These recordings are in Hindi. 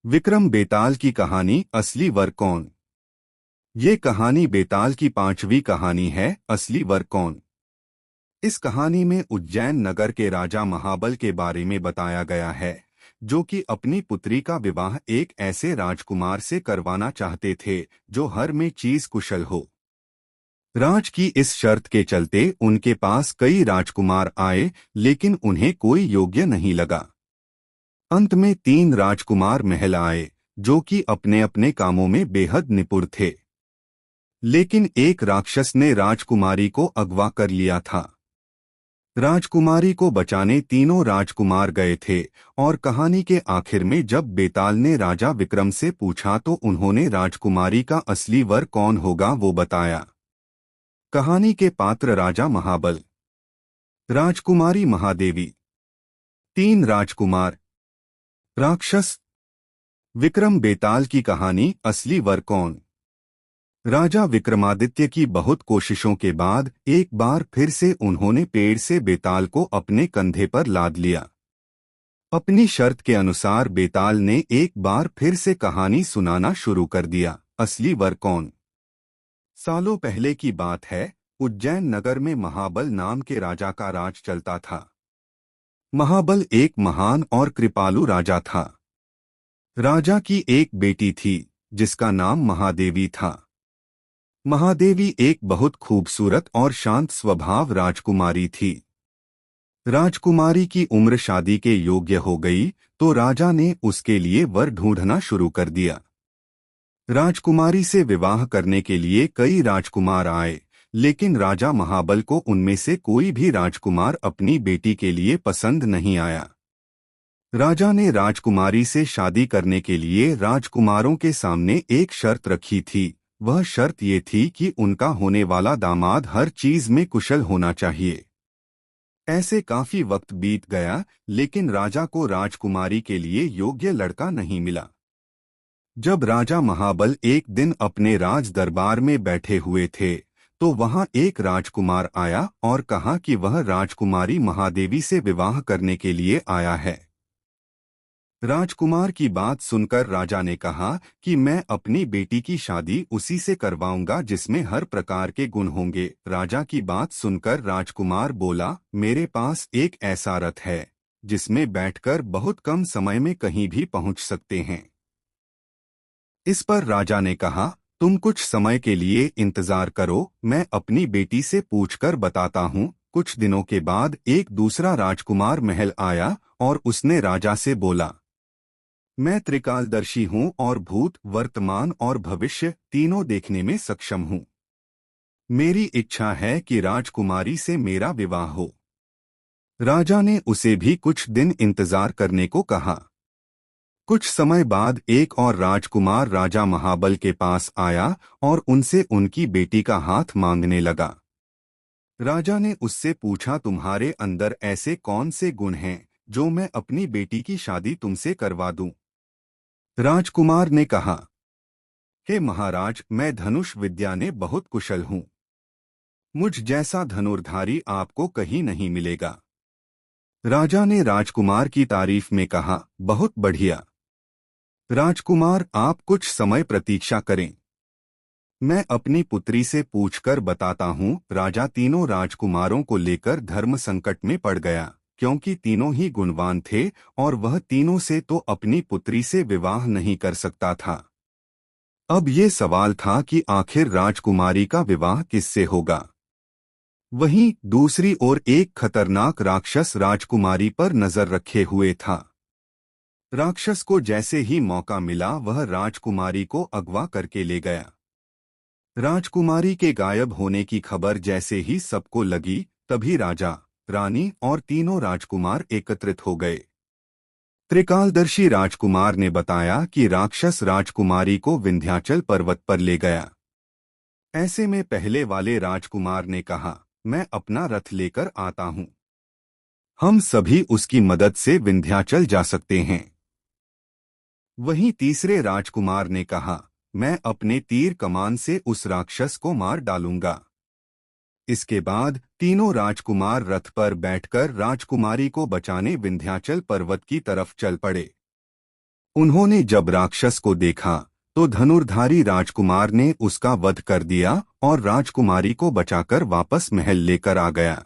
विक्रम बेताल की कहानी असली वर कौन। ये कहानी बेताल की पांचवी कहानी है, असली वर कौन। इस कहानी में उज्जैन नगर के राजा महाबल के बारे में बताया गया है, जो कि अपनी पुत्री का विवाह एक ऐसे राजकुमार से करवाना चाहते थे जो हर में चीज कुशल हो। राज की इस शर्त के चलते उनके पास कई राजकुमार आए, लेकिन उन्हें कोई योग्य नहीं लगा। अंत में 3 राजकुमार महल आए, जो कि अपने अपने कामों में बेहद निपुण थे। लेकिन एक राक्षस ने राजकुमारी को अगवा कर लिया था। राजकुमारी को बचाने तीनों राजकुमार गए थे, और कहानी के आखिर में जब बेताल ने राजा विक्रम से पूछा तो उन्होंने राजकुमारी का असली वर कौन होगा वो बताया। कहानी के पात्र राजा महाबल, राजकुमारी महादेवी, 3 राजकुमार, राक्षस। विक्रम बेताल की कहानी असली वर कौन। राजा विक्रमादित्य की बहुत कोशिशों के बाद एक बार फिर से उन्होंने पेड़ से बेताल को अपने कंधे पर लाद लिया। अपनी शर्त के अनुसार बेताल ने एक बार फिर से कहानी सुनाना शुरू कर दिया। असली वर कौन। सालों पहले की बात है, उज्जैन नगर में महाबल नाम के राजा का राज चलता था। महाबल एक महान और कृपालु राजा था। राजा की एक बेटी थी, जिसका नाम महादेवी था। महादेवी एक बहुत खूबसूरत और शांत स्वभाव राजकुमारी थी। राजकुमारी की उम्र शादी के योग्य हो गई तो राजा ने उसके लिए वर ढूंढना शुरू कर दिया। राजकुमारी से विवाह करने के लिए कई राजकुमार आए, लेकिन राजा महाबल को उनमें से कोई भी राजकुमार अपनी बेटी के लिए पसंद नहीं आया। राजा ने राजकुमारी से शादी करने के लिए राजकुमारों के सामने एक शर्त रखी थी। वह शर्त ये थी कि उनका होने वाला दामाद हर चीज में कुशल होना चाहिए। ऐसे काफी वक्त बीत गया, लेकिन राजा को राजकुमारी के लिए योग्य लड़का नहीं मिला। जब राजा महाबल एक दिन अपने राज दरबार में बैठे हुए थे, तो वहां एक राजकुमार आया और कहा कि वह राजकुमारी महादेवी से विवाह करने के लिए आया है। राजकुमार की बात सुनकर राजा ने कहा कि मैं अपनी बेटी की शादी उसी से करवाऊंगा जिसमें हर प्रकार के गुण होंगे। राजा की बात सुनकर राजकुमार बोला, मेरे पास एक ऐसा रथ है जिसमें बैठकर बहुत कम समय में कहीं भी पहुंच सकते हैं। इस पर राजा ने कहा, तुम कुछ समय के लिए इंतजार करो, मैं अपनी बेटी से पूछकर बताता हूँ। कुछ दिनों के बाद एक दूसरा राजकुमार महल आया और उसने राजा से बोला, मैं त्रिकालदर्शी हूँ और भूत, वर्तमान और भविष्य तीनों देखने में सक्षम हूँ। मेरी इच्छा है कि राजकुमारी से मेरा विवाह हो। राजा ने उसे भी कुछ दिन इंतजार करने को कहा। कुछ समय बाद एक और राजकुमार राजा महाबल के पास आया और उनसे उनकी बेटी का हाथ मांगने लगा। राजा ने उससे पूछा, तुम्हारे अंदर ऐसे कौन से गुण हैं जो मैं अपनी बेटी की शादी तुमसे करवा दूं। राजकुमार ने कहा, हे महाराज, मैं धनुष विद्या में बहुत कुशल हूँ। मुझ जैसा धनुर्धारी आपको कहीं नहीं मिलेगा। राजा ने राजकुमार की तारीफ में कहा, बहुत बढ़िया। राजकुमार, आप कुछ समय प्रतीक्षा करें, मैं अपनी पुत्री से पूछकर बताता हूँ। राजा तीनों राजकुमारों को लेकर धर्म संकट में पड़ गया, क्योंकि तीनों ही गुणवान थे और वह तीनों से तो अपनी पुत्री से विवाह नहीं कर सकता था। अब ये सवाल था कि आखिर राजकुमारी का विवाह किससे होगा। वहीं दूसरी ओर एक खतरनाक राक्षस राजकुमारी पर नजर रखे हुए था। राक्षस को जैसे ही मौका मिला वह राजकुमारी को अगवा करके ले गया। राजकुमारी के गायब होने की खबर जैसे ही सबको लगी, तभी राजा, रानी और तीनों राजकुमार एकत्रित हो गए। त्रिकालदर्शी राजकुमार ने बताया कि राक्षस राजकुमारी को विंध्याचल पर्वत पर ले गया। ऐसे में पहले वाले राजकुमार ने कहा, मैं अपना रथ लेकर आता हूं, हम सभी उसकी मदद से विंध्याचल जा सकते हैं। वहीं तीसरे राजकुमार ने कहा, मैं अपने तीर कमान से उस राक्षस को मार डालूंगा। इसके बाद तीनों राजकुमार रथ पर बैठकर राजकुमारी को बचाने विंध्याचल पर्वत की तरफ चल पड़े। उन्होंने जब राक्षस को देखा तो धनुर्धारी राजकुमार ने उसका वध कर दिया और राजकुमारी को बचाकर वापस महल लेकर आ गया।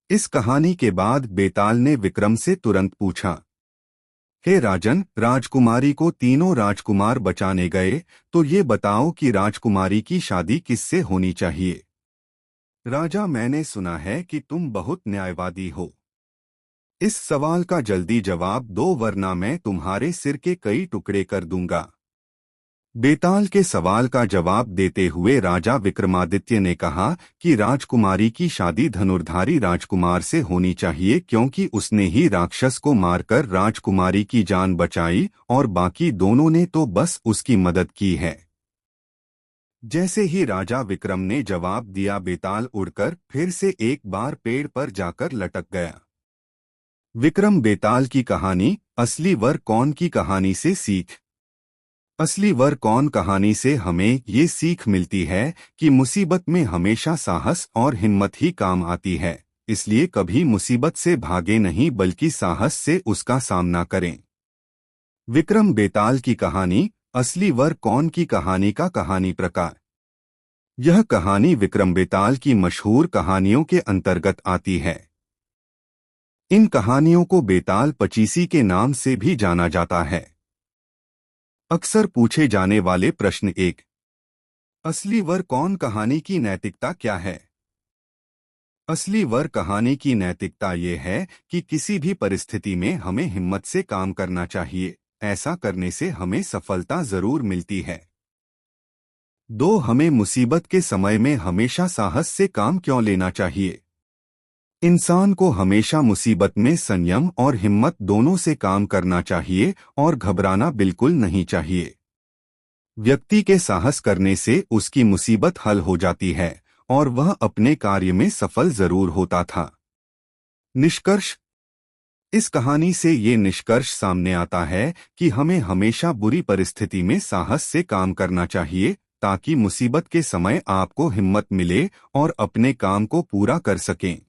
इस कहानी के बाद बेताल ने विक्रम से तुरंत पूछा, हे राजन, राजकुमारी को तीनों राजकुमार बचाने गए, तो ये बताओ कि राजकुमारी की शादी किससे होनी चाहिए? राजा, मैंने सुना है कि तुम बहुत न्यायवादी हो। इस सवाल का जल्दी जवाब दो, वरना मैं तुम्हारे सिर के कई टुकड़े कर दूंगा। बेताल के सवाल का जवाब देते हुए राजा विक्रमादित्य ने कहा कि राजकुमारी की शादी धनुर्धारी राजकुमार से होनी चाहिए, क्योंकि उसने ही राक्षस को मारकर राजकुमारी की जान बचाई और बाकी दोनों ने तो बस उसकी मदद की है। जैसे ही राजा विक्रम ने जवाब दिया, बेताल उड़कर फिर से एक बार पेड़ पर जाकर लटक गया। विक्रम बेताल की कहानी असली वर कौन की कहानी से सीख। असली वर कौन कहानी से हमें ये सीख मिलती है कि मुसीबत में हमेशा साहस और हिम्मत ही काम आती है, इसलिए कभी मुसीबत से भागे नहीं बल्कि साहस से उसका सामना करें। विक्रम बेताल की कहानी असली वर कौन की कहानी का कहानी प्रकार। यह कहानी विक्रम बेताल की मशहूर कहानियों के अंतर्गत आती है। इन कहानियों को बेताल पचीसी के नाम से भी जाना जाता है। अक्सर पूछे जाने वाले प्रश्न 1, असली वर कौन कहानी की नैतिकता क्या है? असली वर कहानी की नैतिकता ये है कि किसी भी परिस्थिति में हमें हिम्मत से काम करना चाहिए, ऐसा करने से हमें सफलता जरूर मिलती है। 2, हमें मुसीबत के समय में हमेशा साहस से काम क्यों लेना चाहिए? इंसान को हमेशा मुसीबत में संयम और हिम्मत दोनों से काम करना चाहिए और घबराना बिल्कुल नहीं चाहिए। व्यक्ति के साहस करने से उसकी मुसीबत हल हो जाती है और वह अपने कार्य में सफल जरूर होता था। निष्कर्ष। इस कहानी से ये निष्कर्ष सामने आता है कि हमें हमेशा बुरी परिस्थिति में साहस से काम करना चाहिए, ताकि मुसीबत के समय आपको हिम्मत मिले और अपने काम को पूरा कर सकें।